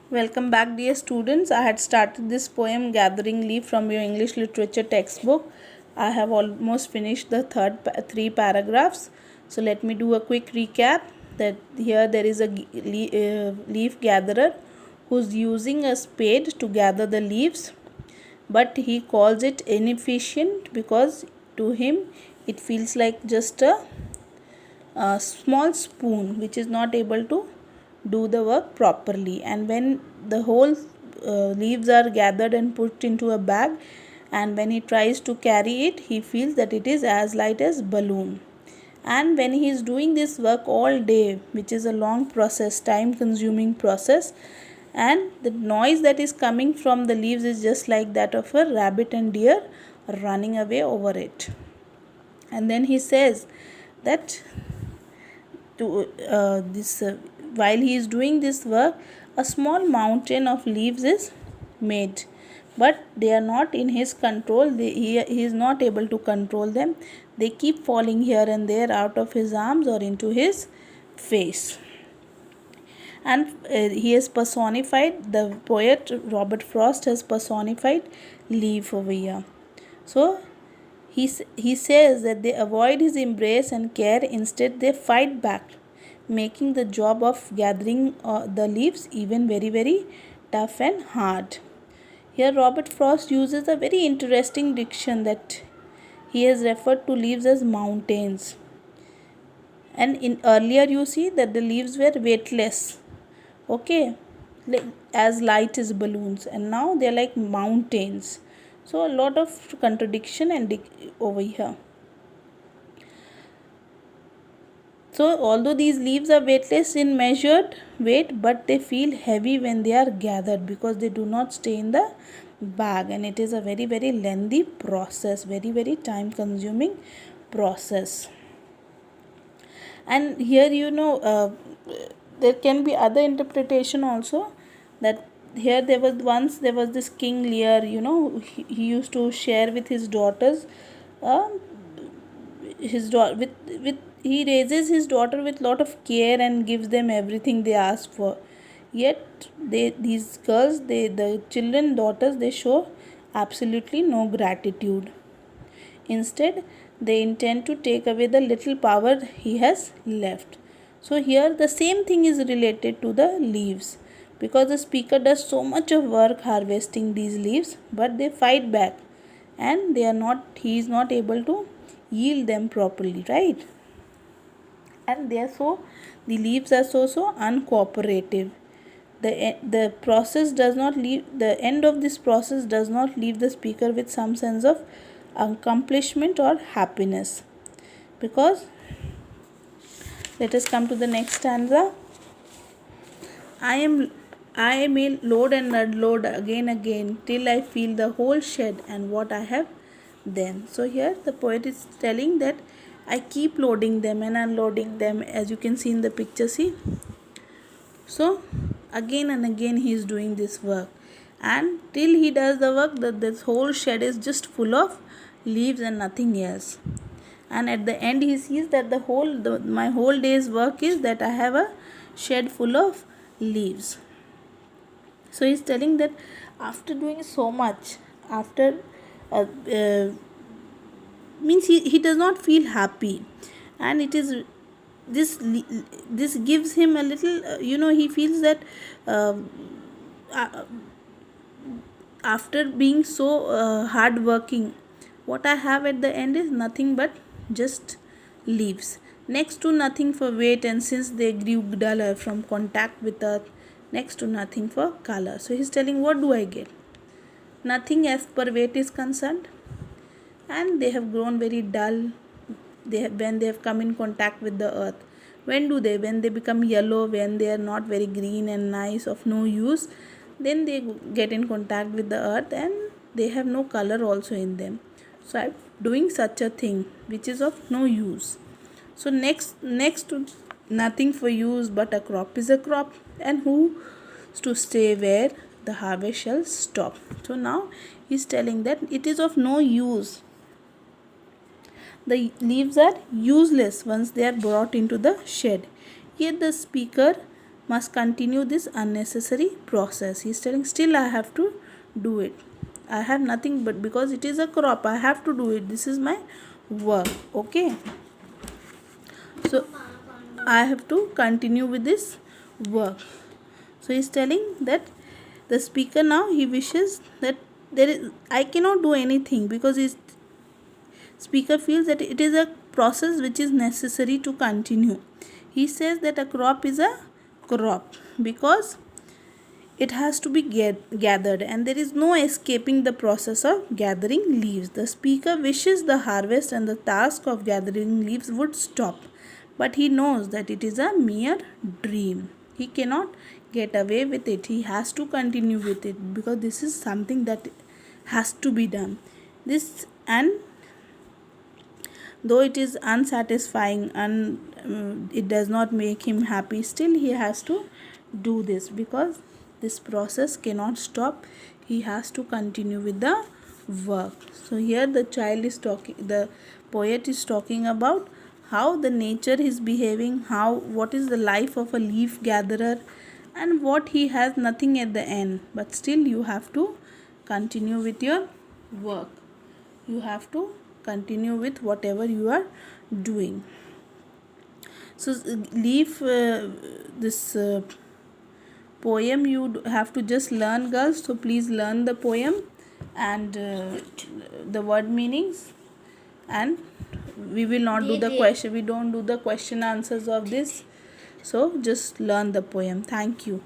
Welcome back, dear students. I had started this poem Gathering Leaf from your English literature textbook. I have almost finished the three paragraphs. So let me do a quick recap. That here there is a leaf gatherer who's using a spade to gather the leaves, but he calls it inefficient because to him it feels like just a small spoon which is not able to do the work properly. And when the whole leaves are gathered and put into a bag, and when he tries to carry it, he feels that it is as light as balloon. And when he is doing this work all day, which is a long process, time consuming process, and the noise that is coming from the leaves is just like that of a rabbit and deer running away over it. And then he says that to this while he is doing this work, a small mountain of leaves is made, but they are not in his control. He is not able to control them. They keep falling here and there out of his arms or into his face. And he has personified, the poet Robert Frost has personified leaf over here. So he says that they avoid his embrace and care, instead they fight back, making the job of gathering the leaves even very, very tough and hard. Here Robert Frost uses a very interesting diction that he has referred to leaves as mountains. And in earlier you see that the leaves were weightless, okay, as light as balloons, and now they are like mountains. So a lot of contradiction and over here. So although these leaves are weightless in measured weight, but they feel heavy when they are gathered because they do not stay in the bag, and it is a very, very lengthy process, very, very time consuming process. And here there can be other interpretation also, that here there was this King Lear, he used to share with his daughters, uh, his daughter with he raises his daughter with lot of care and gives them everything they ask for. Yet these girls, the children daughters, they show absolutely no gratitude. Instead, they intend to take away the little power he has left. So here the same thing is related to the leaves, because the speaker does so much of work harvesting these leaves, but they fight back, and he is not able to yield them properly, right? And the leaves are so uncooperative. The process does not leave the end of this process does not leave the speaker with some sense of accomplishment or happiness. Because let us come to the next stanza. I may load and unload again till I feel the whole shed and what I have then. So here the poet is telling that I keep loading them and unloading them, as you can see in the picture. See, so again and again he is doing this work, and till he does the work, that this whole shed is just full of leaves and nothing else. And at the end he sees that my whole day's work is that I have a shed full of leaves. So he's telling that after doing so much, after uh, uh, means he does not feel happy, and it is this gives him a little, he feels that uh, uh, after being so hard working, what I have at the end is nothing but just leaves, next to nothing for weight, and since they grew duller from contact with earth, next to nothing for color. So he's telling, what do I get? Nothing as per weight is concerned, and they have grown very dull. When they have come in contact with the earth, when they become yellow, when they are not very green and nice, of no use, then they get in contact with the earth and they have no color also in them. So I'm doing such a thing which is of no use. So next to nothing for use but a crop is a crop, and who's to stay where the harvest shall stop. So now he's telling that it is of no use. The leaves are useless once they are brought into the shed. Yet the speaker must continue this unnecessary process. He's telling still I have to do it. I have nothing but because it is a crop, I have to do it. This is my work. Okay. So I have to continue with this work. So he's telling that the speaker now he wishes that I cannot do anything because his speaker feels that it is a process which is necessary to continue. He says that a crop is a crop because it has to be gathered and there is no escaping the process of gathering leaves. The speaker wishes the harvest and the task of gathering leaves would stop, but he knows that it is a mere dream. He cannot get away with it. He has to continue with it because this is something that has to be done. This, and though it is unsatisfying and it does not make him happy, still he has to do this because this process cannot stop. He has to continue with the work. So here the child is talking, the poet is talking about how the nature is behaving, how what is the life of a leaf gatherer, and what he has nothing at the end, but still you have to continue with your work. You have to continue with whatever you are doing. So leave this poem you have to just learn, girls. So please learn the poem and the word meanings, and we will not do the question, we don't do the question answers of this. So just learn the poem. Thank you.